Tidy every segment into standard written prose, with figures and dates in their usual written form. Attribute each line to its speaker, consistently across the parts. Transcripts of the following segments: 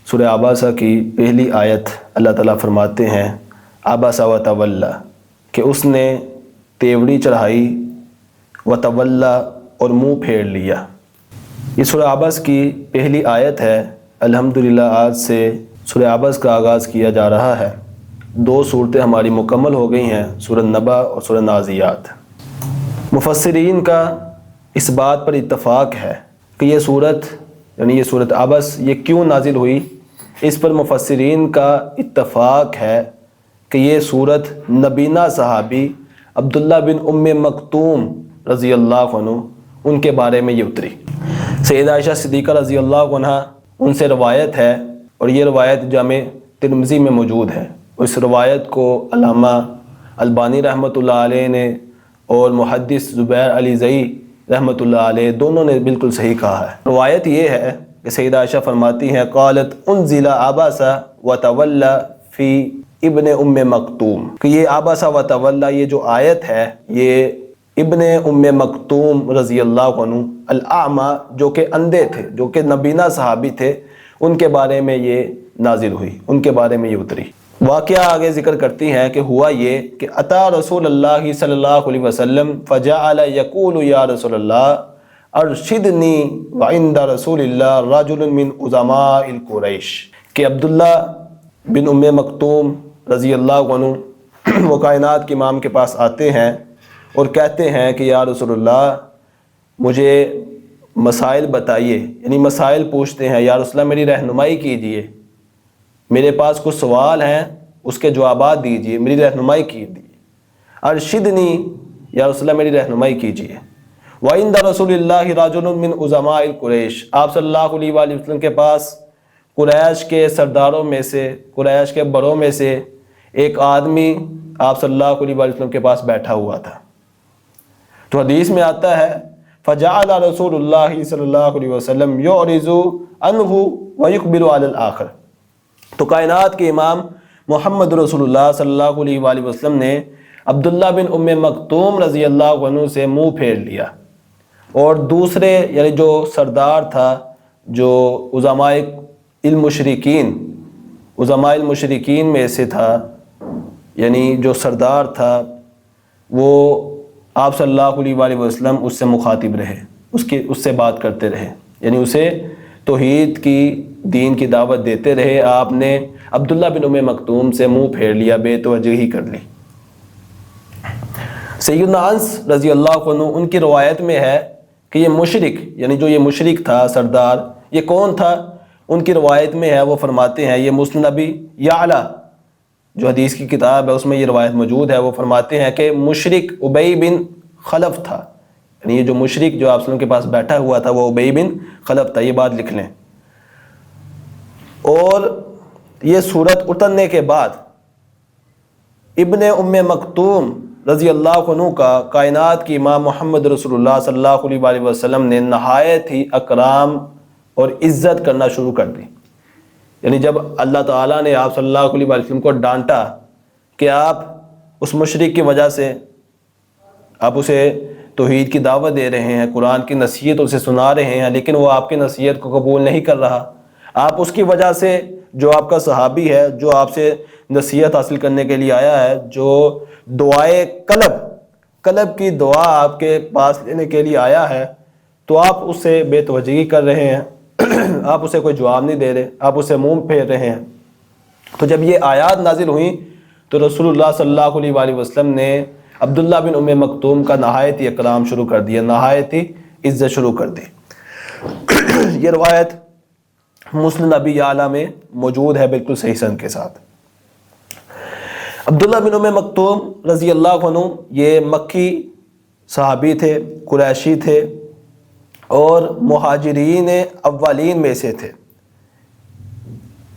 Speaker 1: سورہ عباسہ کی پہلی آیت اللہ تعالیٰ فرماتے ہیں عبس و تولی، کہ اس نے تیوری چڑھائی، و تولی اور منہ پھیر لیا۔ یہ سورہ عبس کی پہلی آیت ہے۔ الحمدللہ آج سے سورہ عبس کا آغاز کیا جا رہا ہے۔ 2 صورتیں ہماری مکمل ہو گئی ہیں، سورہ نبا اور سورہ نازعات۔ مفسرین کا اس بات پر اتفاق ہے کہ یہ صورت یعنی یہ سورۃ عبس یہ کیوں نازل ہوئی، اس پر مفسرین کا اتفاق ہے کہ یہ صورت نبینا صحابی عبداللہ بن ام مکتوم رضی اللہ عنہ ان کے بارے میں یہ اتری۔ سیدہ عائشہ صدیقہ رضی اللہ عنہ ان سے روایت ہے، اور یہ روایت جامع ترمذی میں موجود ہے۔ اس روایت کو علامہ البانی رحمۃ اللہ علیہ نے اور محدث زبیر علی زئی رحمۃ اللہ علیہ دونوں نے بالکل صحیح کہا ہے۔ روایت یہ ہے کہ سیدہ عائشہ فرماتی ہیں قالت انزل عبس و تولی فی ابن ام مکتوم، کہ یہ عبس و تولی یہ جو آیت ہے یہ ابن ام مکتوم رضی اللہ عنہ الاعمى جو کہ اندھے تھے، جو کہ نبینا صحابی تھے، ان کے بارے میں یہ نازل ہوئی، ان کے بارے میں یہ اتری۔ واقعہ آگے ذکر کرتی ہیں کہ ہوا یہ کہ اتا رسول اللہ صلی اللہ علیہ وسلم فجعل یقول یا رسول اللہ ارشدنی وعند رسول اللہ رجل من عظماء القریش، کہ عبداللہ بن ام مکتوم رضی اللہ عنہ وہ کائنات کے امام کے پاس آتے ہیں اور کہتے ہیں کہ یا رسول اللہ مجھے مسائل بتائیے، یعنی مسائل پوچھتے ہیں، یا رسول اللہ میری رہنمائی کیجیے، میرے پاس کچھ سوال ہیں اس کے جوابات دیجیے، میری رہنمائی کیجیے۔ ارشدنی، یا رسول اللہ میری رہنمائی کیجیے۔ وعند رسول اللہ رجل من عظماء القریش، آپ صلی اللہ علیہ وآلہ وسلم کے پاس قریش کے سرداروں میں سے، قریش کے بڑوں میں سے ایک آدمی آپ صلی اللہ علیہ وآلہ وسلم کے پاس بیٹھا ہوا تھا۔ تو حدیث میں آتا ہے فجعل رسول اللہ صلی اللہ علیہ وسلم یعرض عنہ ویقبل علی الآخر، تو کائنات کے امام محمد رسول اللہ صلی اللہ علیہ وآلہ وسلم نے عبداللہ بن ام مکتوم رضی اللہ عنہ سے منہ پھیر لیا، اور دوسرے یعنی جو سردار تھا، جو عظماء المشرکین میں سے تھا، یعنی جو سردار تھا، وہ آپ صلی اللہ علیہ وآلہ وسلم اس سے مخاطب رہے، اس سے بات کرتے رہے، یعنی اسے توحید کی دین کی دعوت دیتے رہے۔ آپ نے عبداللہ بن ام مکتوم سے منہ پھیر لیا، بے توجہی کر لی۔ سیدنا انس رضی اللہ عنہ ان کی روایت میں ہے کہ یہ مشرک یعنی جو یہ مشرک تھا سردار، یہ کون تھا؟ ان کی روایت میں ہے، وہ فرماتے ہیں، یہ مسند ابی یعلا جو حدیث کی کتاب ہے اس میں یہ روایت موجود ہے، وہ فرماتے ہیں کہ مشرک ابی بن خلف تھا، یعنی یہ جو مشرک جو آپ صلی اللہ علیہ وسلم کے پاس بیٹھا ہوا تھا وہ ابی بن خلف تھا، یہ بات لکھ لیں۔ اور یہ صورت اترنے کے بعد ابن ام مکتوم رضی اللہ عنہ کا کائنات کی امام محمد رسول اللہ صلی اللہ علیہ وآلہ وسلم نے نہایت ہی اکرام اور عزت کرنا شروع کر دی۔ یعنی جب اللہ تعالیٰ نے آپ صلی اللہ علیہ وآلہ وسلم کو ڈانٹا کہ آپ اس مشرک کی وجہ سے آپ اسے توحید کی دعوت دے رہے ہیں، قرآن کی نصیحت اسے سنا رہے ہیں، لیکن وہ آپ کی نصیحت کو قبول نہیں کر رہا، آپ اس کی وجہ سے جو آپ کا صحابی ہے، جو آپ سے نصیحت حاصل کرنے کے لیے آیا ہے، جو دعائے قلب کی دعا آپ کے پاس لینے کے لیے آیا ہے، تو آپ اس سے بے توجہی کر رہے ہیں، آپ اسے کوئی جواب نہیں دے رہے، آپ اسے منہ پھیر رہے ہیں۔ تو جب یہ آیات نازل ہوئیں تو رسول اللہ صلی اللہ علیہ وآلہ وسلم نے عبداللہ بن ام مکتوم کا نہایت ہی اکرام شروع کر دیا، نہایت ہی عزت شروع کر دی۔ یہ روایت مسند ابی یعلا میں موجود ہے بالکل صحیح سند کے ساتھ۔ عبداللہ بن ام مکتوم رضی اللہ عنہ یہ مکی صحابی تھے، قریشی تھے، اور مہاجرین اولین میں سے تھے،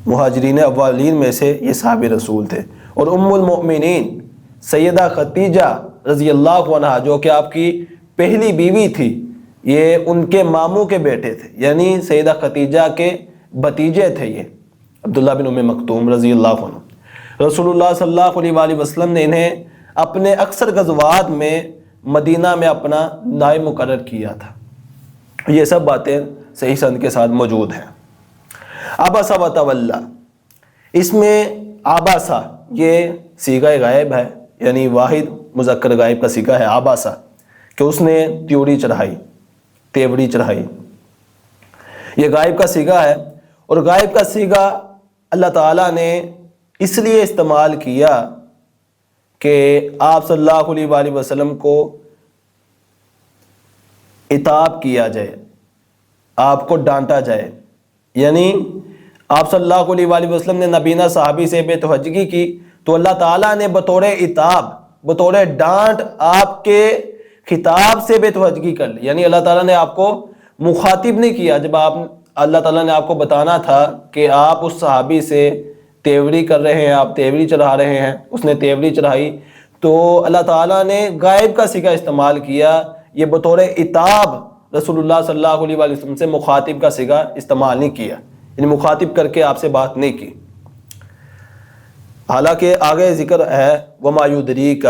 Speaker 1: مہاجرین اولین میں سے یہ صحابی رسول تھے۔ اور ام المؤمنین سیدہ خدیجہ رضی اللہ عنہا جو کہ آپ کی پہلی بیوی تھی، یہ ان کے ماموں کے بیٹے تھے، یعنی سیدہ خدیجہ کے بھتیجے تھے یہ عبداللہ بن ام مکتوم رضی اللہ عنہ۔ رسول اللہ صلی اللہ علیہ وآلہ وسلم نے انہیں اپنے اکثر غزوات میں مدینہ میں اپنا نائب مقرر کیا تھا۔ یہ سب باتیں صحیح سند کے ساتھ موجود ہیں۔ عبس و تولا، اس میں عباسا یہ صیغہ غائب ہے، یعنی واحد مذکر غائب کا صیغہ ہے عباسا، کہ اس نے تیوڑی چڑھائی، تیوڑی چڑھائی، یہ غائب کا صیغہ ہے۔ اور غائب کا صیغہ اللہ تعالیٰ نے اس لیے استعمال کیا کہ آپ صلی اللہ علیہ وآلہ وسلم کو عتاب کیا جائے، آپ کو ڈانٹا جائے، یعنی آپ صلی اللہ علیہ وآلہ وسلم نے نبینہ صحابی سے بے توجہی کی تو اللہ تعالیٰ نے بطور عتاب، بطور ڈانٹ آپ کے خطاب سے بے توجہی کر لی، یعنی اللہ تعالیٰ نے آپ کو مخاطب نہیں کیا۔ جب اللہ تعالیٰ نے آپ کو بتانا تھا کہ آپ اس صحابی سے تیوری کر رہے ہیں، آپ تیوری چڑھا رہے ہیں، اس نے تیوری چڑھائی، تو اللہ تعالیٰ نے غائب کا صیغہ استعمال کیا، یہ بطور عتاب رسول اللہ صلی اللہ علیہ وآلہ وسلم سے مخاطب کا صیغہ استعمال نہیں کیا، یعنی مخاطب کر کے آپ سے بات نہیں کی۔ حالانکہ آگے ذکر ہے وما یدریک،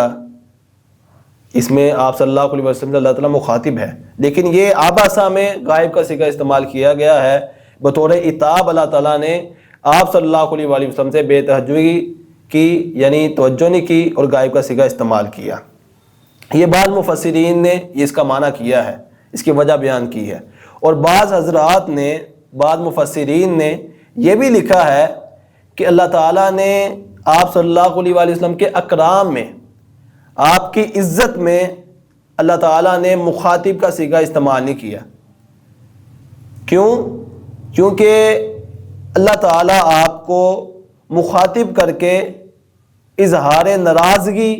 Speaker 1: اس میں آپ صلی اللہ علیہ وسلم سے اللہ تعالیٰ مخاطب ہے، لیکن یہ عباسا میں غائب کا صیغہ استعمال کیا گیا ہے، بطور عتاب اللہ تعالیٰ نے آپ صلی اللہ علیہ وآلہ وسلم سے بے توجہی کی، یعنی توجہ نہیں کی اور غائب کا صیغہ استعمال کیا۔ یہ بعض مفسرین نے اس کا معنی کیا ہے، اس کی وجہ بیان کی ہے، اور بعض حضرات نے، بعض مفسرین نے یہ بھی لکھا ہے کہ اللہ تعالیٰ نے آپ صلی اللہ علیہ وآلہ وسلم کے اکرام میں، آپ کی عزت میں اللہ تعالیٰ نے مخاطب کا صیغہ استعمال نہیں کیا۔ کیوں؟ کیونکہ اللہ تعالیٰ آپ کو مخاطب کر کے اظہار ناراضگی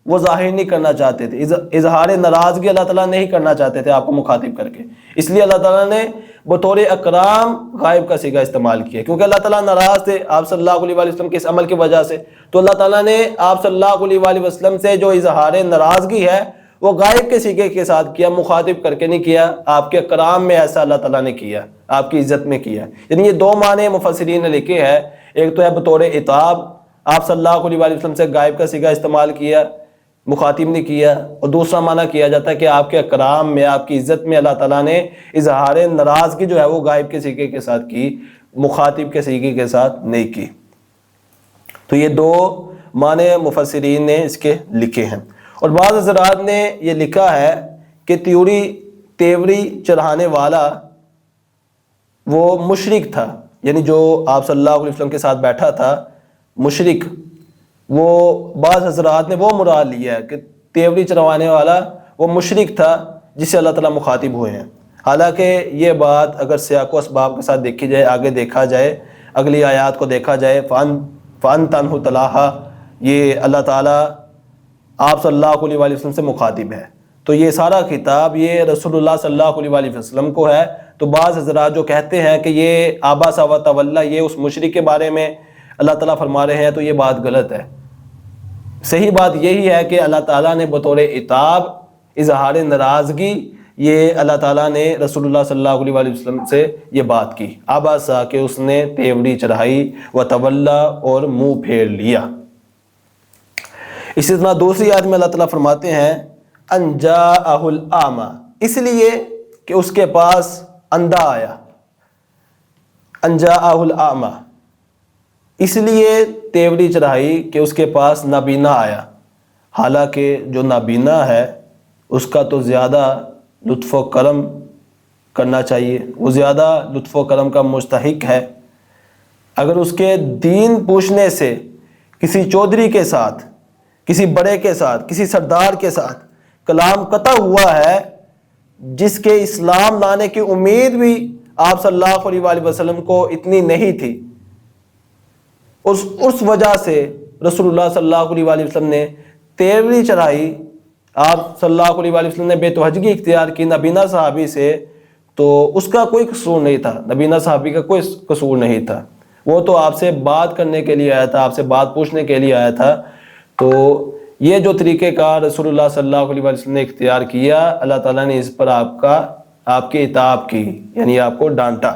Speaker 1: وہ ظاہر نہیں کرنا چاہتے تھے، اظہار ناراضگی اللہ تعالیٰ نہیں کرنا چاہتے تھے آپ کو مخاطب کر کے، اس لیے اللہ تعالیٰ نے بطور اکرام غائب کا صیغہ استعمال کیا، کیونکہ اللہ تعالیٰ ناراض تھے آپ صلی اللہ علیہ وآلہ وسلم کے اس عمل کی وجہ سے، تو اللہ تعالیٰ نے آپ صلی اللہ علیہ وآلہ وسلم سے جو اظہار ناراضگی ہے وہ غائب کے صیغے کے ساتھ کیا، مخاطب کر کے نہیں کیا، آپ کے اکرام میں ایسا اللہ تعالیٰ نے کیا، آپ کی عزت میں کیا۔ یعنی یہ دو معنی مفسرین نے لکھے ہیں، ایک تو ہے بطور عتاب، آپ صلی اللہ علیہ وآلہ وسلم سے غائب کا صیغہ استعمال کیا، مخاطب نہیں کیا، اور دوسرا معنی کیا جاتا ہے کہ آپ کے اکرام میں، آپ کی عزت میں اللہ تعالیٰ نے اظہار ناراضگی جو ہے وہ غائب کے صیغے کے ساتھ کی، مخاطب کے صیغے کے ساتھ نہیں کی۔ تو یہ دو معنی مفسرین نے اس کے لکھے ہیں، اور بعض حضرات نے یہ لکھا ہے کہ تیوری چڑھانے والا وہ مشرک تھا، یعنی جو آپ صلی اللہ علیہ وسلم کے ساتھ بیٹھا تھا مشرک، وہ بعض حضرات نے وہ مراد لیا ہے کہ تیوری چڑھوانے والا وہ مشرک تھا جس سے اللہ تعالیٰ مخاطب ہوئے ہیں۔ حالانکہ یہ بات اگر سیاق و اسباب کے ساتھ دیکھی جائے، آگے دیکھا جائے، اگلی آیات کو دیکھا جائے، فَأَنْ تَنْهُ تَلَاهَا، یہ اللہ تعالیٰ آپ صلی اللہ علیہ وآلہ وسلم سے مخاطب ہے، تو یہ سارا خطاب یہ رسول اللہ صلی اللہ علیہ وآلہ وسلم کو ہے۔ تو بعض حضرات جو کہتے ہیں کہ یہ عبس و تولا یہ اس مشرک کے بارے میں اللہ تعالیٰ فرما رہے ہیں، تو یہ بات غلط ہے۔ صحیح بات یہی ہے کہ اللہ تعالیٰ نے بطور عتاب، اظہار ناراضگی، یہ اللہ تعالیٰ نے رسول اللہ صلی اللہ علیہ وآلہ وسلم سے یہ بات کی، عباسا کہ اس نے تیوری چڑھائی، و تولا اور منہ پھیر لیا۔ اسی طرح دوسری آیت میں اللہ تعالیٰ فرماتے ہیں ان جاءہ الاعمی، اس لیے کہ اس کے پاس اندھا آیا، ان جاءہ الاعمی، اس لیے تیوری چڑھائی کہ اس کے پاس نابینا آیا۔ حالانکہ جو نابینا ہے اس کا تو زیادہ لطف و کرم کرنا چاہیے، وہ زیادہ لطف و کرم کا مستحق ہے۔ اگر اس کے دین پوچھنے سے کسی چودھری کے ساتھ، کسی بڑے کے ساتھ، کسی سردار کے ساتھ کلام قطع ہوا ہے، جس کے اسلام لانے کی امید بھی آپ صلی اللہ علیہ وآلہ وسلم کو اتنی نہیں تھی، اس وجہ سے رسول اللہ صلی اللہ علیہ وآلہ وسلم نے تیوری چڑھائی، آپ صلی اللہ علیہ وآلہ وسلم نے بے توجہی اختیار کی نابینا صحابی سے، تو اس کا کوئی قصور نہیں تھا، نابینا صحابی کا کوئی قصور نہیں تھا، وہ تو آپ سے بات کرنے کے لیے آیا تھا، آپ سے بات پوچھنے کے لیے آیا تھا۔ تو یہ جو طریقہ کار رسول اللہ صلی اللہ علیہ وسلم نے اختیار کیا، اللہ تعالیٰ نے اس پر آپ کی عتاب کی، یعنی آپ کو ڈانٹا۔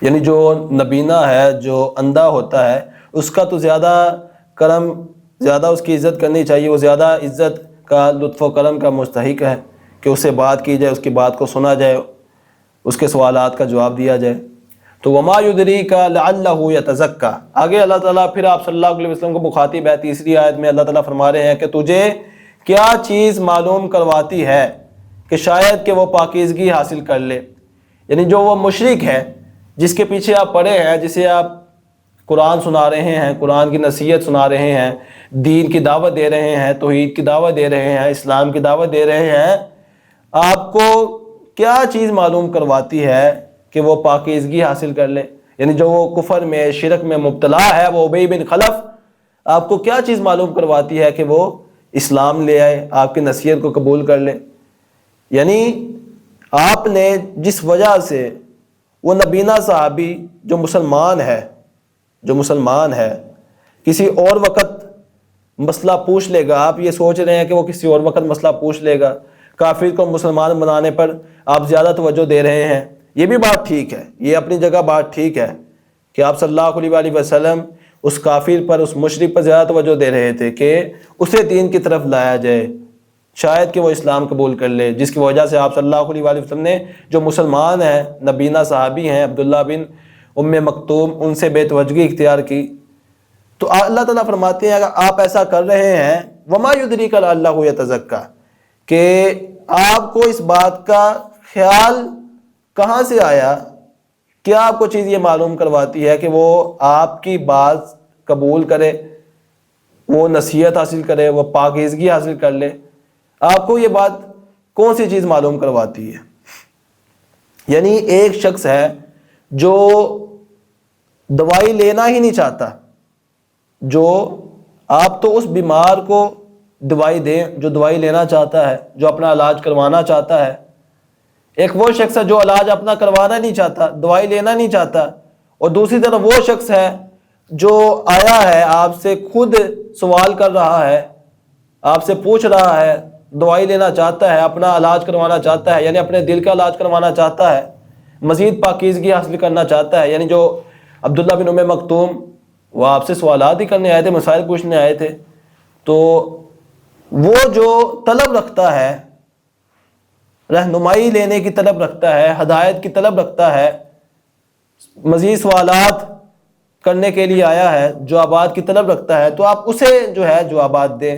Speaker 1: یعنی جو نبینا ہے، جو اندھا ہوتا ہے، اس کا تو زیادہ کرم، زیادہ اس کی عزت کرنی چاہیے، وہ زیادہ عزت کا، لطف و کرم کا مستحق ہے کہ اس سے بات کی جائے، اس کی بات کو سنا جائے، اس کے سوالات کا جواب دیا جائے۔ تو وما یدریک لعلہ یتزکا، آگے اللہ تعالیٰ پھر آپ صلی اللہ علیہ وسلم کو مخاطب ہے، تیسری آیت میں اللہ تعالیٰ فرما رہے ہیں کہ تجھے کیا چیز معلوم کرواتی ہے کہ شاید کہ وہ پاکیزگی حاصل کر لے. یعنی جو وہ مشرک ہے جس کے پیچھے آپ پڑے ہیں، جسے آپ قرآن سنا رہے ہیں، قرآن کی نصیحت سنا رہے ہیں، دین کی دعوت دے رہے ہیں، توحید کی دعوت دے رہے ہیں، اسلام کی دعوت دے رہے ہیں، آپ کو کیا چیز معلوم کرواتی ہے کہ وہ پاکیزگی حاصل کر لے. یعنی جو وہ کفر میں شرک میں مبتلا ہے، وہ ابی بن خلف، آپ کو کیا چیز معلوم کرواتی ہے کہ وہ اسلام لے آئے، آپ کی نصیحت کو قبول کر لے. یعنی آپ نے جس وجہ سے وہ نبینا صحابی جو مسلمان ہے کسی اور وقت مسئلہ پوچھ لے گا، آپ یہ سوچ رہے ہیں کہ وہ کسی اور وقت مسئلہ پوچھ لے گا، کافر کو مسلمان بنانے پر آپ زیادہ توجہ دے رہے ہیں، یہ بھی بات ٹھیک ہے، یہ اپنی جگہ بات ٹھیک ہے کہ آپ صلی اللہ علیہ وآلہ وسلم اس کافر پر، اس مشرک پر زیادہ توجہ دے رہے تھے کہ اسے دین کی طرف لایا جائے، شاید کہ وہ اسلام قبول کر لے، جس کی وجہ سے آپ صلی اللہ علیہ وآلہ وسلم نے جو مسلمان ہیں، نبینا صحابی ہیں عبداللہ بن ام مکتوم، ان سے بے توجہی اختیار کی. تو اللہ تعالیٰ فرماتے ہیں اگر آپ ایسا کر رہے ہیں، وما یدریک لعلہ یتزکا، کہ آپ کو اس بات کا خیال کہاں سے آیا، کیا آپ کو چیز یہ معلوم کرواتی ہے کہ وہ آپ کی بات قبول کرے، وہ نصیحت حاصل کرے، وہ پاکیزگی حاصل کر لے. آپ کو یہ بات کون سی چیز معلوم کرواتی ہے؟ یعنی ایک شخص ہے جو دوائی لینا ہی نہیں چاہتا، جو آپ تو اس بیمار کو دوائی دیں جو دوائی لینا چاہتا ہے، جو اپنا علاج کروانا چاہتا ہے. ایک وہ شخص ہے جو علاج اپنا کروانا نہیں چاہتا، دوائی لینا نہیں چاہتا، اور دوسری طرف وہ شخص ہے جو آیا ہے آپ سے خود سوال کر رہا ہے، آپ سے پوچھ رہا ہے، دوائی لینا چاہتا ہے، اپنا علاج کروانا چاہتا ہے، یعنی اپنے دل کا علاج کروانا چاہتا ہے، مزید پاکیزگی حاصل کرنا چاہتا ہے. یعنی جو عبداللہ بن ام مکتوم، وہ آپ سے سوالات ہی کرنے آئے تھے، مسائل پوچھنے آئے تھے. تو وہ جو طلب رکھتا ہے، رہنمائی لینے کی طلب رکھتا ہے، ہدایت کی طلب رکھتا ہے، مزید سوالات کرنے کے لیے آیا ہے، جوابات کی طلب رکھتا ہے، تو آپ اسے جو ہے جوابات دیں.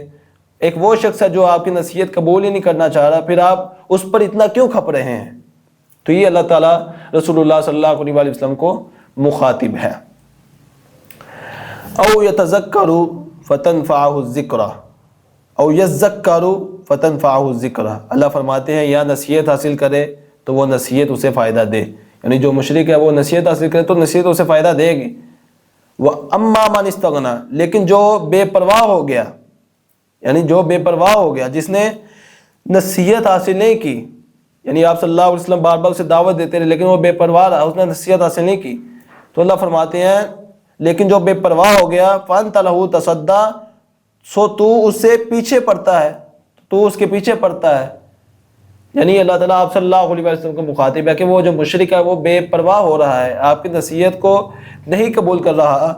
Speaker 1: ایک وہ شخص ہے جو آپ کی نصیحت قبول ہی نہیں کرنا چاہ رہا، پھر آپ اس پر اتنا کیوں کھپ رہے ہیں؟ تو یہ اللہ تعالیٰ رسول اللہ صلی اللہ علیہ وآلہ وسلم کو مخاطب ہے. او یتذکر فتنفعہ الذکر او یذکر فتنفعہ الذکر، اللہ فرماتے ہیں یا نصیحت حاصل کرے تو وہ نصیحت اسے فائدہ دے. یعنی جو مشرک ہے وہ نصیحت حاصل کرے تو نصیحت اسے فائدہ دے گی. وَأَمَّا مَنِ اسْتَغْنَىٰ، لیکن جو بے پرواہ ہو گیا، یعنی جو بے پرواہ ہو گیا، جس نے نصیحت حاصل نہیں کی، یعنی آپ صلی اللہ علیہ وسلم بار بار اسے دعوت دیتے رہے لیکن وہ بے پرواہ رہا، اس نے نصیحت حاصل نہیں کی، تو اللہ فرماتے ہیں لیکن جو بے پرواہ ہو گیا فَأَنْتَ لَهُ تَصَدَّىٰ، سو تو اس سے پیچھے پڑتا ہے، تو اس کے پیچھے پڑتا ہے. یعنی اللہ تعالیٰ آپ صلی اللہ علیہ وسلم کو مخاطب ہے کہ وہ جو مشرک ہے وہ بے پرواہ ہو رہا ہے، آپ کی نصیحت کو نہیں قبول کر رہا،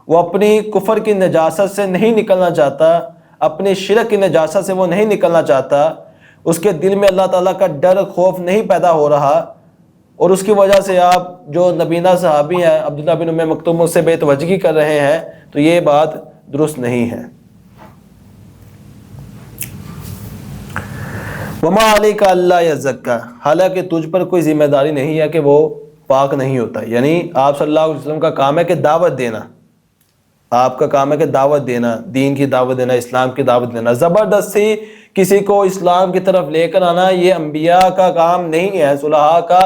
Speaker 1: وہ اپنی کفر کی نجاست سے نہیں نکلنا چاہتا، اپنی شرک کی نجاست سے وہ نہیں نکلنا چاہتا، اس کے دل میں اللہ تعالیٰ کا ڈر خوف نہیں پیدا ہو رہا، اور اس کی وجہ سے آپ جو نبینا صحابی ہیں عبداللہ بن ام مکتوم اس سے بے توجہی کر رہے ہیں، تو یہ بات درست نہیں ہے. وما علیک الا یزکا، حالانکہ تجھ پر کوئی ذمہ داری نہیں ہے کہ وہ پاک نہیں ہوتا. یعنی آپ صلی اللہ علیہ وسلم کا کام ہے کہ دعوت دینا، آپ کا کام ہے کہ دعوت دینا، دین کی دعوت دینا، اسلام کی دعوت دینا. زبردستی کسی کو اسلام کی طرف لے کر آنا یہ انبیاء کا کام نہیں ہے، صلحاء کا،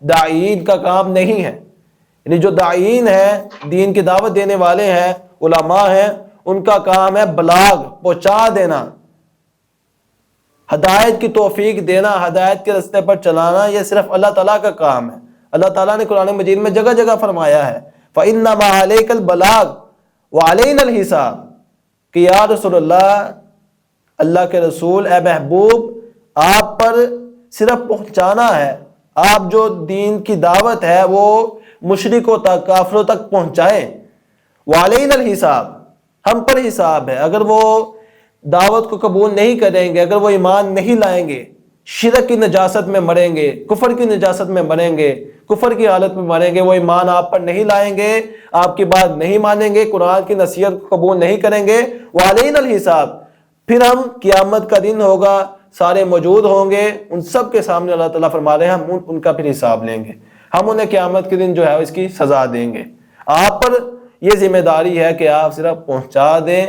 Speaker 1: داعین کا کام نہیں ہے. یعنی جو داعین ہیں، دین کی دعوت دینے والے ہیں، علماء ہیں، ان کا کام ہے بلاغ، پہنچا دینا، ہدایت کی توفیق دینا، ہدایت کے راستے پر چلانا. یہ صرف اللہ تعالیٰ کا کام ہے. اللہ تعالیٰ نے قرآن مجید میں جگہ جگہ فرمایا ہے فَإِنَّمَا عَلَيْكَ الْبَلَاغُ وَعَلَيْنَا الْحِسَابُ، کہ یا رسول اللہ، اللہ کے رسول، اے محبوب، آپ پر صرف پہنچانا ہے. آپ جو دین کی دعوت ہے وہ مشرکوں تک، کافروں تک پہنچائیں. وَعَلَيْنَا الْحِسَابُ، ہم پر حساب ہے. اگر وہ دعوت کو قبول نہیں کریں گے، اگر وہ ایمان نہیں لائیں گے، شرک کی نجاست میں مریں گے، کفر کی نجاست میں مریں گے، کفر کی حالت میں مریں گے، وہ ایمان آپ پر نہیں لائیں گے، آپ کی بات نہیں مانیں گے، قرآن کی نصیحت کو قبول نہیں کریں گے، وعلینا الحساب، پھر ہم قیامت کا دن ہوگا، سارے موجود ہوں گے، ان سب کے سامنے اللہ تعالیٰ فرما رہے ہیں ہم ان کا پھر حساب لیں گے، ہم انہیں قیامت کے دن جو ہے اس کی سزا دیں گے۔ آپ پر یہ ذمہ داری ہے کہ آپ صرف پہنچا دیں،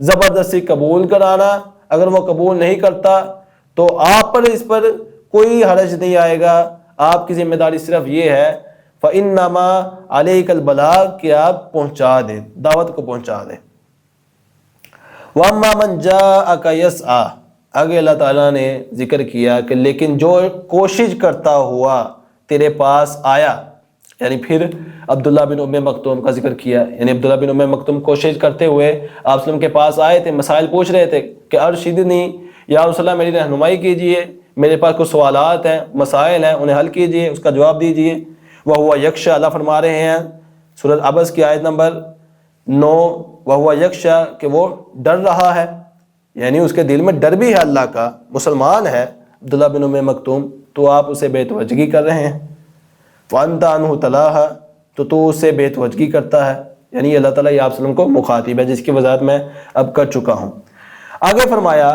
Speaker 1: زبردستی قبول کرانا، اگر وہ قبول نہیں کرتا تو آپ پر اس پر کوئی حرج نہیں آئے گا، آپ کی ذمہ داری صرف یہ ہے فَإِنَّمَا عَلَيْكَ الْبَلَاغُ کہ آپ پہنچا دیں، دعوت کو پہنچا دیں۔ وَأَمَّا مَنْ جَاءَكَ يَسْعَىٰ، آگے اللہ تعالیٰ نے ذکر کیا کہ لیکن جو کوشش کرتا ہوا تیرے پاس آیا، یعنی پھر عبداللہ بن ام مکتوم کا ذکر کیا، یعنی عبداللہ بن ام مکتوم کوشش کرتے ہوئے آپ وسلم کے پاس آئے تھے، مسائل پوچھ رہے تھے کہ ارشدنی یا رسول اللہ، میری رہنمائی کیجئے، میرے پاس کچھ سوالات ہیں، مسائل ہیں، انہیں حل کیجئے، اس کا جواب دیجئے۔ وَهُوَ يَخْشَىٰ، اللہ فرما رہے ہیں سورۃ عبس کی آیت نمبر 9، وَهُوَ يَخْشَىٰ کہ وہ ڈر رہا ہے، یعنی اس کے دل میں ڈر بھی ہے اللہ کا، مسلمان ہے عبداللہ بن ام مکتوم، تو آپ اسے بے توجہی کر رہے ہیں۔ وَأَنْتَ عَنْهُ تَلَاهَا، تو اسے بے توجہی کرتا ہے، یعنی اللہ تعالیٰ یہ آپ وسلم کو مخاطب ہے، جس کی وضاحت میں اب کر چکا ہوں۔ آگے فرمایا،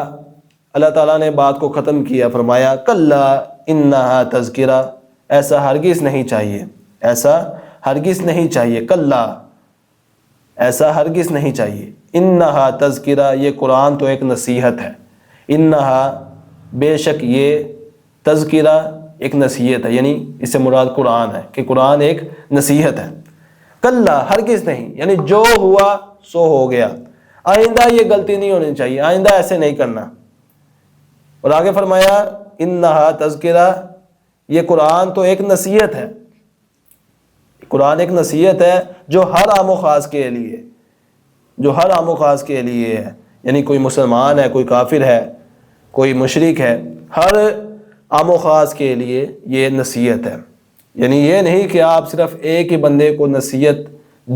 Speaker 1: اللہ تعالیٰ نے بات کو ختم کیا، فرمایا کَلَّا إِنَّهَا تَذْکِرَةٌ، ایسا ہرگز نہیں چاہیے، ایسا ہرگز نہیں چاہیے، کَلَّا ایسا ہرگز نہیں چاہیے، انہا تذکرہ، یہ قرآن تو ایک نصیحت ہے، انہا بے شک یہ تذکرہ ایک نصیحت ہے، یعنی اس سے مراد قرآن ہے کہ قرآن ایک نصیحت ہے۔ کلا ہرگز نہیں، یعنی جو ہوا سو ہو گیا، آئندہ یہ غلطی نہیں ہونی چاہیے، آئندہ ایسے نہیں کرنا۔ اور آگے فرمایا انہا تذکرہ، یہ قرآن تو ایک نصیحت ہے، قرآن ایک نصیحت ہے جو ہر عام و خاص کے لیے، جو ہر عام و خاص کے لیے ہے، یعنی کوئی مسلمان ہے، کوئی کافر ہے، کوئی مشرک ہے، ہر عام و خاص کے لیے یہ نصیحت ہے۔ یعنی یہ نہیں کہ آپ صرف ایک ہی بندے کو نصیحت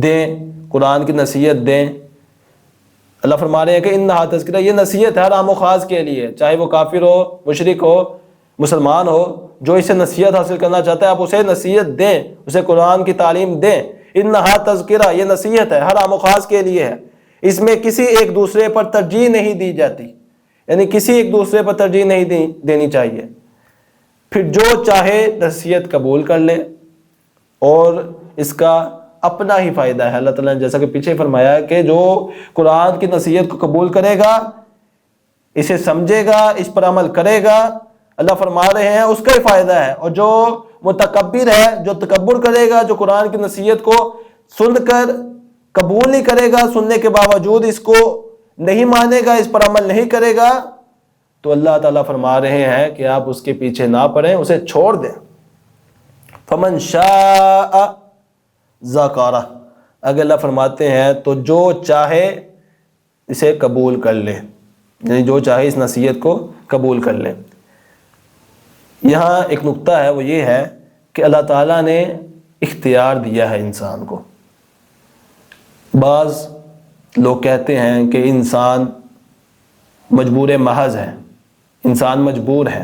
Speaker 1: دیں، قرآن کی نصیحت دیں۔ اللہ فرما رہے ہیں کہ انہا تذکرہ، یہ نصیحت ہے ہر عام و خاص کے لیے، چاہے وہ کافر ہو، مشرک ہو، مسلمان ہو، جو اسے نصیحت حاصل کرنا چاہتا ہے آپ اسے نصیحت دیں، اسے قرآن کی تعلیم دیں۔ انہا تذکرہ، یہ نصیحت ہے، ہر عام و خاص کے لیے ہے، اس میں کسی ایک دوسرے پر ترجیح نہیں دی جاتی، یعنی کسی ایک دوسرے پر ترجیح نہیں دینی چاہیے۔ پھر جو چاہے نصیحت قبول کر لے، اور اس کا اپنا ہی فائدہ ہے۔ اللہ تعالیٰ نے جیسا کہ پیچھے فرمایا کہ جو قرآن کی نصیحت کو قبول کرے گا، اسے سمجھے گا، اس پر عمل کرے گا، اللہ فرما رہے ہیں اس کا ہی فائدہ ہے۔ اور جو متکبر ہے، جو تکبر کرے گا، جو قرآن کی نصیحت کو سن کر قبول نہیں کرے گا، سننے کے باوجود اس کو نہیں مانے گا، اس پر عمل نہیں کرے گا، تو اللہ تعالیٰ فرما رہے ہیں کہ آپ اس کے پیچھے نہ پڑیں، اسے چھوڑ دیں۔ فمن شاء ذکرہ، اگر اللہ فرماتے ہیں تو جو چاہے اسے قبول کر لے، یعنی جو چاہے اس نصیحت کو قبول کر لے۔ یہاں ایک نقطہ ہے، وہ یہ ہے کہ اللہ تعالیٰ نے اختیار دیا ہے انسان کو۔ بعض لوگ کہتے ہیں کہ انسان مجبور محض ہے، انسان مجبور ہے،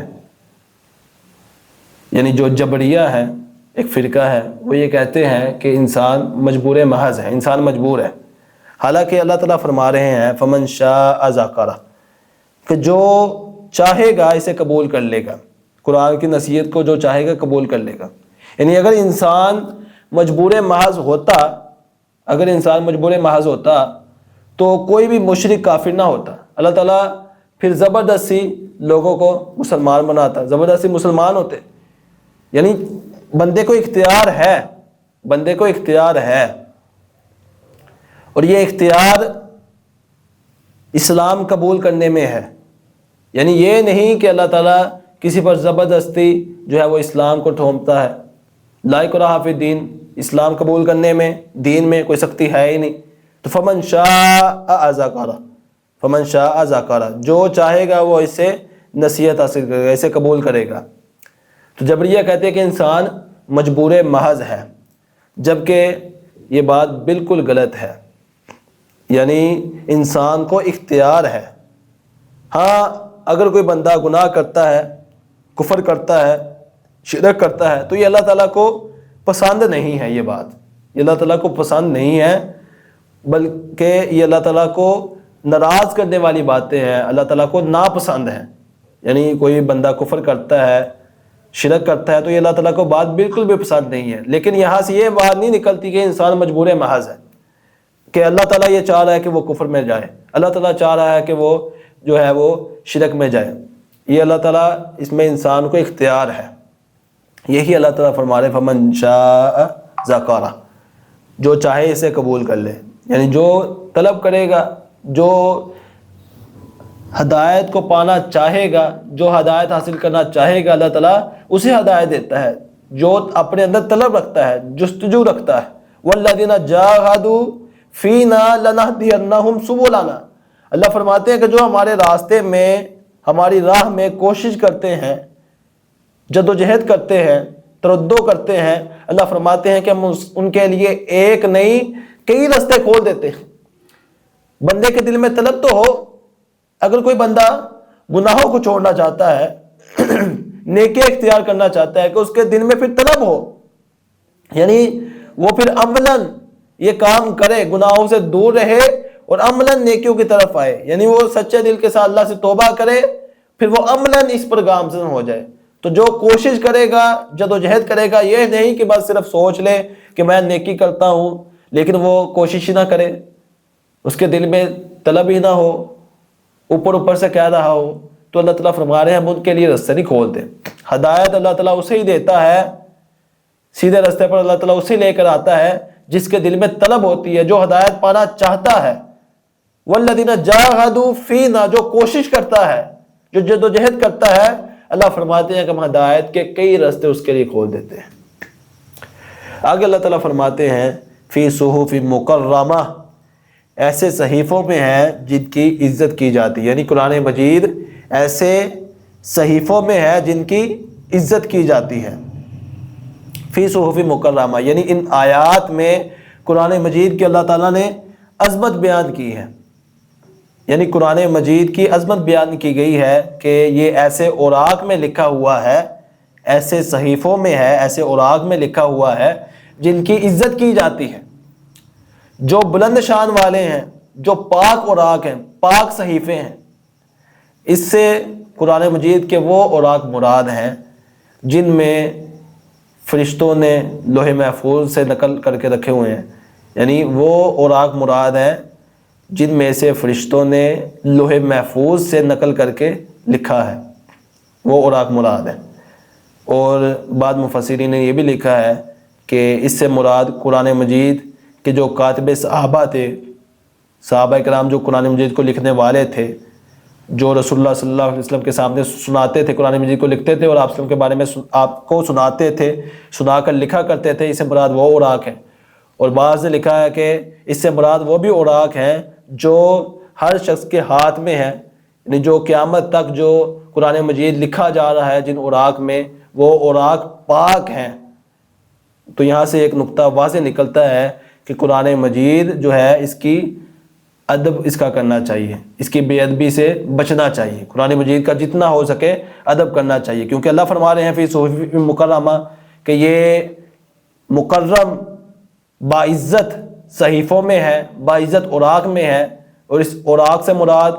Speaker 1: یعنی جو جبریہ ہے، ایک فرقہ ہے، وہ یہ کہتے ہیں کہ انسان مجبور محض ہے، انسان مجبور ہے۔ حالانکہ اللہ تعالیٰ فرما رہے ہیں فمن شاء ذکرہ، کہ جو چاہے گا اسے قبول کر لے گا، قرآن کی نصیحت کو جو چاہے گا قبول کر لے گا۔ یعنی اگر انسان مجبور محض ہوتا، اگر انسان مجبور محض ہوتا تو کوئی بھی مشرک کافر نہ ہوتا، اللہ تعالیٰ پھر زبردستی لوگوں کو مسلمان بناتا، زبردستی مسلمان ہوتے۔ یعنی بندے کو اختیار ہے، بندے کو اختیار ہے، اور یہ اختیار اسلام قبول کرنے میں ہے۔ یعنی یہ نہیں کہ اللہ تعالیٰ کسی پر زبردستی جو ہے وہ اسلام کو ٹھونپتا ہے۔ لا اکراہ فی الدین، اسلام قبول کرنے میں دین میں کوئی سختی ہے ہی نہیں۔ تو فمن شاء ذکرہ، فمن شاء ذکرہ، جو چاہے گا وہ اس سے نصیحت حاصل کرے گا، اسے قبول کرے گا۔ تو جبریہ کہتے ہیں کہ انسان مجبور محض ہے، جبکہ یہ بات بالکل غلط ہے۔ یعنی انسان کو اختیار ہے۔ ہاں اگر کوئی بندہ گناہ کرتا ہے، کفر کرتا ہے، شرک کرتا ہے، تو یہ اللہ تعالیٰ کو پسند نہیں ہے یہ بات، یہ اللہ تعالیٰ کو پسند نہیں ہے، بلکہ یہ اللہ تعالیٰ کو ناراض کرنے والی باتیں ہیں، اللہ تعالیٰ کو ناپسند ہیں۔ یعنی کوئی بندہ کفر کرتا ہے، شرک کرتا ہے، تو یہ اللہ تعالیٰ کو بات بالکل بھی پسند نہیں ہے۔ لیکن یہاں سے یہ بات نہیں نکلتی کہ انسان مجبور محض ہے، کہ اللہ تعالیٰ یہ چاہ رہا ہے کہ وہ کفر میں جائے، اللہ تعالیٰ چاہ رہا ہے کہ وہ جو ہے وہ شرک میں جائے۔ یہ اللہ تعالیٰ اس میں انسان کو اختیار ہے۔ یہی اللہ تعالیٰ فرما رہے فمن شاء ذکرہ، جو چاہے اسے قبول کر لے، یعنی جو طلب کرے گا، جو ہدایت کو پانا چاہے گا، جو ہدایت حاصل کرنا چاہے گا، اللہ تعالیٰ اسے ہدایت دیتا ہے۔ جو اپنے اندر طلب رکھتا ہے، جستجو رکھتا ہے، والذین جاہدوا فینا لنہدینہم سبلنا، اللہ فرماتے ہیں کہ جو ہمارے راستے میں، ہماری راہ میں کوشش کرتے ہیں، جدوجہد کرتے ہیں، تردد کرتے ہیں، اللہ فرماتے ہیں کہ ہم ان کے لیے ایک نہیں کئی راستے کھول دیتے ہیں۔ بندے کے دل میں طلب تو ہو، اگر کوئی بندہ گناہوں کو چھوڑنا چاہتا ہے، نیکی اختیار کرنا چاہتا ہے، کہ اس کے دل میں پھر طلب ہو، یعنی وہ پھر عملاً یہ کام کرے، گناہوں سے دور رہے اور عملاً نیکیوں کی طرف آئے، یعنی وہ سچے دل کے ساتھ اللہ سے توبہ کرے، پھر وہ عملاً اس پر گامزن ہو جائے۔ تو جو کوشش کرے گا، جدوجہد کرے گا، یہ نہیں کہ بس صرف سوچ لے کہ میں نیکی کرتا ہوں لیکن وہ کوشش ہی نہ کرے، اس کے دل میں طلب ہی نہ ہو، اوپر سے کہہ رہا ہو، تو اللہ تعالیٰ فرما رہے ہیں ہم ان کے لیے رستے نہیں کھولتے۔ ہدایت اللہ تعالیٰ اسے ہی دیتا ہے، سیدھے رستے پر اللہ تعالیٰ اسے لے کر آتا ہے جس کے دل میں طلب ہوتی ہے، جو ہدایت پانا چاہتا ہے۔ والذین جاہدوا فینا، جو کوشش کرتا ہے، جو جدوجہد کرتا ہے، اللہ فرماتے ہیں کہ ہم ہدایت کے کئی راستے اس کے لیے کھول دیتے ہیں۔ آگے اللہ تعالیٰ فرماتے ہیں فی صحف مکرمہ، ایسے صحیفوں میں ہے جن کی عزت کی جاتی ہے، یعنی قرآن مجید ایسے صحیفوں میں ہے جن کی عزت کی جاتی ہے۔ فی صحف مکرمہ، یعنی ان آیات میں قرآن مجید کی اللہ تعالیٰ نے عظمت بیان کی ہے، یعنی قرآن مجید کی عظمت بیان کی گئی ہے کہ یہ ایسے اوراق میں لکھا ہوا ہے، ایسے صحیفوں میں ہے، ایسے اوراق میں لکھا ہوا ہے جن کی عزت کی جاتی ہے، جو بلند شان والے ہیں، جو پاک اوراق ہیں، پاک صحیفے ہیں۔ اس سے قرآن مجید کے وہ اوراق مراد ہیں جن میں فرشتوں نے لوح محفوظ سے نقل کر کے رکھے ہوئے ہیں، یعنی وہ اوراق مراد ہیں جن میں سے فرشتوں نے لوح محفوظ سے نقل کر کے لکھا ہے، وہ اوراق مراد ہیں۔ اور بعض مفسرین نے یہ بھی لکھا ہے کہ اس سے مراد قرآن مجید کے جو کاتب صحابہ تھے، صحابہ کرام جو قرآن مجید کو لکھنے والے تھے، جو رسول اللہ صلی اللہ علیہ وسلم کے سامنے سناتے تھے، قرآن مجید کو لکھتے تھے اور آپ وسلم کے بارے میں آپ کو سناتے تھے، سنا کر لکھا کرتے تھے، اس سے مراد وہ اوراق ہیں۔ اور بعض نے لکھا ہے کہ اس سے مراد وہ بھی اوراق ہیں جو ہر شخص کے ہاتھ میں ہیں، یعنی جو قیامت تک جو قرآن مجید لکھا جا رہا ہے جن اوراق میں، وہ اوراق پاک ہیں۔ تو یہاں سے ایک نقطہ واضح نکلتا ہے کہ قرآن مجید جو ہے اس کی ادب اس کا کرنا چاہیے، اس کی بے ادبی سے بچنا چاہیے، قرآن مجید کا جتنا ہو سکے ادب کرنا چاہیے، کیونکہ اللہ فرما رہے ہیں فی صحف مکرمہ کہ یہ مکرم باعزت صحیفوں میں ہے، باعزت اوراق میں ہے۔ اور اس اوراق سے مراد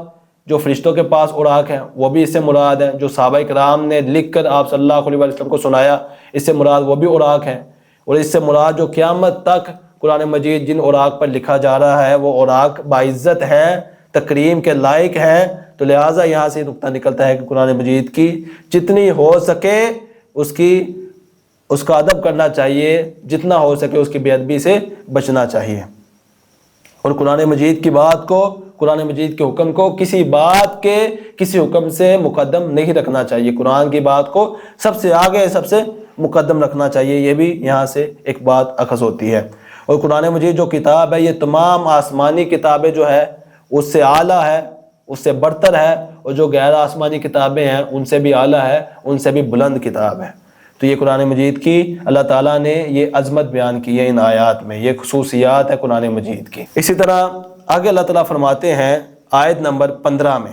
Speaker 1: جو فرشتوں کے پاس اوراق ہیں وہ بھی اس سے مراد ہیں، جو صحابہ کرام نے لکھ کر آپ صلی اللہ علیہ وسلم کو سنایا، اس سے مراد وہ بھی اوراق ہیں۔ اور اس سے مراد جو قیامت تک قرآن مجید جن اوراق پر لکھا جا رہا ہے وہ اوراق باعزت ہیں، تکریم کے لائق ہیں۔ تو لہٰذا یہاں سے نقطہ نکلتا ہے کہ قرآن مجید کی جتنی ہو سکے اس کا ادب کرنا چاہیے، جتنا ہو سکے اس کی بے ادبی سے بچنا چاہیے۔ اور قرآن مجید کی بات کو، قرآن مجید کے حکم کو کسی بات کے کسی حکم سے مقدم نہیں رکھنا چاہیے، قرآن کی بات کو سب سے آگے، سب سے مقدم رکھنا چاہیے۔ یہ بھی یہاں سے ایک بات اخذ ہوتی ہے۔ اور قرآن مجید جو کتاب ہے یہ تمام آسمانی کتابیں جو ہے اس سے اعلیٰ ہے، اس سے برتر ہے، اور جو غیر آسمانی کتابیں ہیں ان سے بھی اعلیٰ ہے، ان سے بھی بلند کتاب ہے۔ تو یہ قرآن مجید کی اللہ تعالیٰ نے یہ عظمت بیان کی ہے ان آیات میں، یہ خصوصیات ہے قرآن مجید کی۔ اسی طرح آگے اللہ تعالیٰ فرماتے ہیں آیت نمبر 15 میں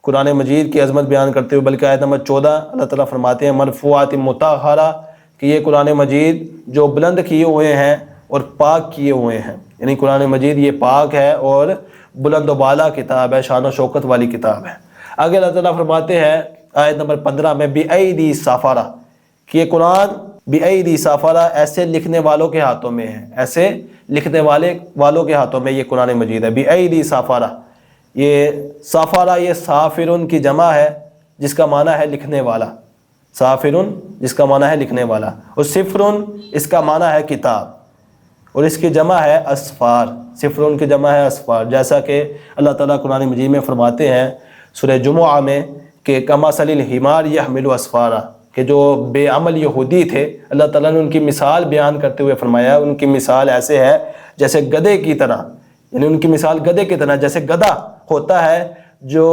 Speaker 1: قرآن مجید کی عظمت بیان کرتے ہوئے، بلکہ آیت نمبر 14 اللہ تعالیٰ فرماتے ہیں مرفوعات مطہرہ کہ یہ قرآن مجید جو بلند کیے ہوئے ہیں اور پاک کیے ہوئے ہیں، یعنی قرآن مجید یہ پاک ہے اور بلند و بالا کتاب ہے، شان و شوکت والی کتاب ہے۔ آگے اللہ تعالیٰ فرماتے ہیں آیت نمبر 15 میں بِأَيْدِي سَفَرَةٍ، کہ یہ قرآن بِأَيْدِي سَفَرَةٍ ایسے لکھنے والوں کے ہاتھوں میں ہے، ایسے لکھنے والوں کے ہاتھوں میں یہ قرآن مجید ہے۔ بِأَيْدِي سَفَرَةٍ، یہ سافارہ یہ سافرن کی جمع ہے جس کا معنی ہے لکھنے والا، سافرن جس کا معنی ہے لکھنے والا، اور صفرن اس کا معنی ہے کتاب، اور اس کی جمع ہے اسفار، صفرن کی جمع ہے اسفار، جیسا کہ اللہ تعالیٰ قرآن مجید میں فرماتے ہیں سورہ جمعہ میں کہ کمثل الحمار یحمل اسفارا، کہ جو بے عمل یہودی تھے اللہ تعالیٰ نے ان کی مثال بیان کرتے ہوئے فرمایا ان کی مثال ایسے ہے جیسے گدھے کی طرح، یعنی ان کی مثال گدھے کی طرح، جیسے گدھا ہوتا ہے جو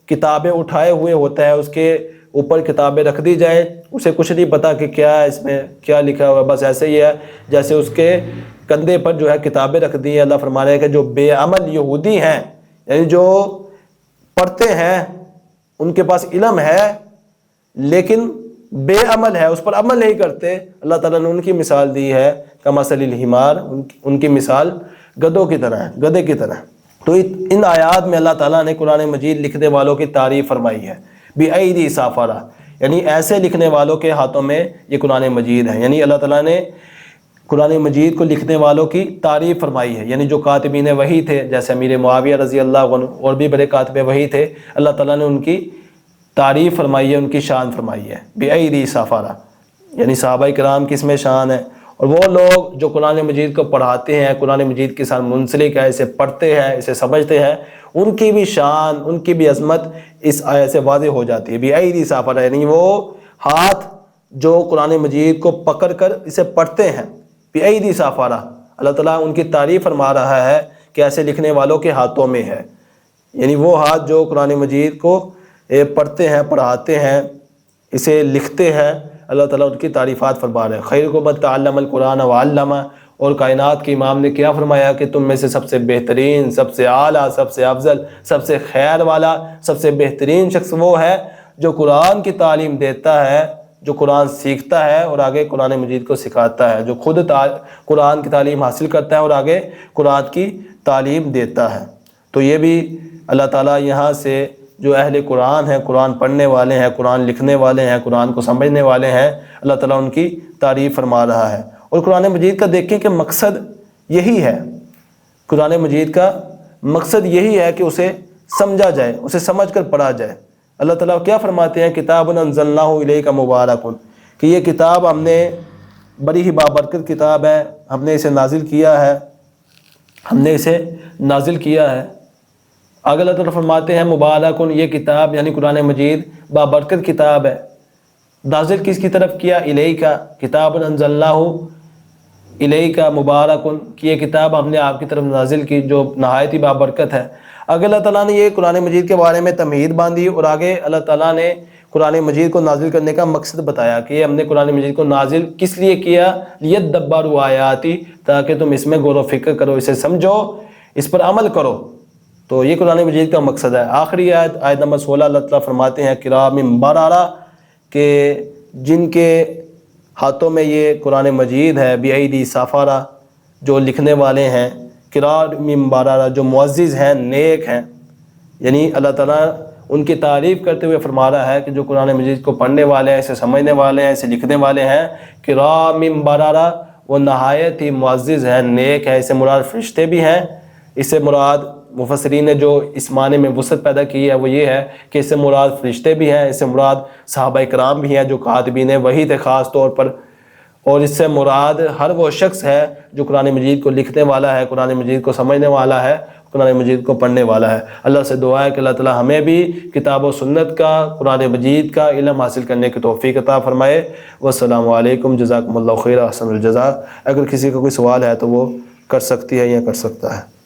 Speaker 1: کتابیں اٹھائے ہوئے ہوتا ہے، اس کے اوپر کتابیں رکھ دی جائیں، اسے کچھ نہیں پتا کہ کیا اس میں کیا لکھا ہوا ہے، بس ایسے ہی ہے جیسے اس کے کندھے پر جو ہے کتابیں رکھ دی ہیں۔ اللہ فرما رہے ہیں کہ جو بے عمل یہودی ہیں، یعنی جو پڑھتے ہیں، ان کے پاس علم ہے لیکن بے عمل ہے، اس پر عمل نہیں کرتے، اللہ تعالیٰ نے ان کی مثال دی ہے کمثل الحمار، ان کی مثال گدھوں کی طرح ہے، گدھے کی طرح۔ تو ان آیات میں اللہ تعالیٰ نے قرآن مجید لکھنے والوں کی تعریف فرمائی ہے، بِأَيْدِي سَفَرَةٍ، یعنی ایسے لکھنے والوں کے ہاتھوں میں یہ قرآن مجید ہے، یعنی اللہ تعالیٰ نے قرآن مجید کو لکھنے والوں کی تعریف فرمائی ہے، یعنی جو کاتبین وحی تھے جیسے امیر معاویہ رضی اللہ عنہ اور بھی بڑے کاتب وحی تھے، اللہ تعالیٰ نے ان کی تعریف فرمائی ہے، ان کی شان فرمائی ہے، بِأَيْدِي سَفَرَةٍ، یعنی صحابہ کرام کی اس میں شان ہے، اور وہ لوگ جو قرآن مجید کو پڑھاتے ہیں، قرآن مجید کے ساتھ منسلک ہے، اسے پڑھتے ہیں، اسے سمجھتے ہیں، ان کی بھی شان، ان کی بھی عظمت اس آیت سے واضح ہو جاتی ہے۔ بِأَيْدِي سَفَرَةٍ، یعنی وہ ہاتھ جو قرآن مجید کو پکڑ کر اسے پڑھتے ہیں، بِأَيْدِي سَفَرَةٍ، اللہ تعالیٰ ان کی تعریف فرما رہا ہے کہ ایسے لکھنے والوں کے ہاتھوں میں ہے، یعنی وہ ہاتھ جو قرآن مجید کو پڑھتے ہیں، پڑھاتے ہیں، اسے لکھتے ہیں، اللہ تعالیٰ ان کی تعریفات فرما رہے ہیں۔ خیرکم من تعلم القرآن وعلمہ، اور کائنات کے امام نے کیا فرمایا کہ تم میں سے سب سے بہترین، سب سے اعلیٰ، سب سے افضل، سب سے خیر والا، سب سے بہترین شخص وہ ہے جو قرآن کی تعلیم دیتا ہے، جو قرآن سیکھتا ہے اور آگے قرآن مجید کو سکھاتا ہے، جو خود قرآن کی تعلیم حاصل کرتا ہے اور آگے قرآن کی تعلیم دیتا ہے۔ تو یہ بھی اللہ تعالیٰ یہاں سے جو اہل قرآن ہیں، قرآن پڑھنے والے ہیں، قرآن لکھنے والے ہیں، قرآن کو سمجھنے والے ہیں، اللہ تعالیٰ ان کی تعریف فرما رہا ہے۔ اور قرآن مجید کا دیکھیں کہ مقصد یہی ہے، قرآن مجید کا مقصد یہی ہے کہ اسے سمجھا جائے، اسے سمجھ کر پڑھا جائے۔ اللہ تعالیٰ کیا فرماتے ہیں، کتاب انزلناہ الیک مبارک، کہ یہ کتاب ہم نے بڑی ہی بابرکت کتاب ہے، ہم نے اسے نازل کیا ہے، ہم نے اسے نازل کیا ہے۔ آگے اللہ تعالیٰ فرماتے ہیں مبارکن، یہ کتاب یعنی قرآن مجید بابرکت کتاب ہے، نازل کس کی طرف کیا، الیک، کتاب انزلناہ الیک مبارکن، کہ یہ کتاب ہم نے آپ کی طرف نازل کی جو نہایت ہی بابرکت ہے۔ آگے اللہ تعالیٰ نے یہ قرآن مجید کے بارے میں تمہید باندھی، اور آگے اللہ تعالیٰ نے قرآن مجید کو نازل کرنے کا مقصد بتایا کہ ہم نے قرآن مجید کو نازل کس لیے کیا، لیدبروا آیاتی، تاکہ تم اس میں غور و فکر کرو، اسے سمجھو، اس پر عمل کرو۔ تو یہ قرآن مجید کا مقصد ہے۔ آخری آیت نمبر 16 اللہ تعالیٰ فرماتے ہیں کرام بررہ، کہ جن کے ہاتھوں میں یہ قرآن مجید ہے، بِأَيْدِي سَفَرَةٍ، جو لکھنے والے ہیں، کرام بررہ، جو معزز ہیں، نیک ہیں، یعنی اللہ تعالیٰ ان کی تعریف کرتے ہوئے فرما رہا ہے کہ جو قرآن مجید کو پڑھنے والے ہیں، اسے سمجھنے والے ہیں، اسے لکھنے والے ہیں، کرام بررہ، وہ نہایت ہی معزز ہیں، نیک ہے۔ اس سے مراد فرشتے بھی ہیں، اس سے مراد مفسرین نے جو اس معنی میں وسعت پیدا کی ہے وہ یہ ہے کہ اس سے مراد فرشتے بھی ہیں، اس سے مراد صحابہ کرام بھی ہیں جو کاتبین وحی تھے خاص طور پر، اور اس سے مراد ہر وہ شخص ہے جو قرآن مجید کو لکھنے والا ہے، قرآن مجید کو سمجھنے والا ہے، قرآن مجید کو پڑھنے والا ہے۔ اللہ سے دعا ہے کہ اللہ تعالی ہمیں بھی کتاب و سنت کا، قرآن مجید کا علم حاصل کرنے کی توفیق عطا فرمائے۔ والسلام علیکم، جزاکم اللہ خیر، احسن الجزاء۔ اگر کسی کا کوئی سوال ہے تو وہ کر سکتی ہے یا کر سکتا ہے۔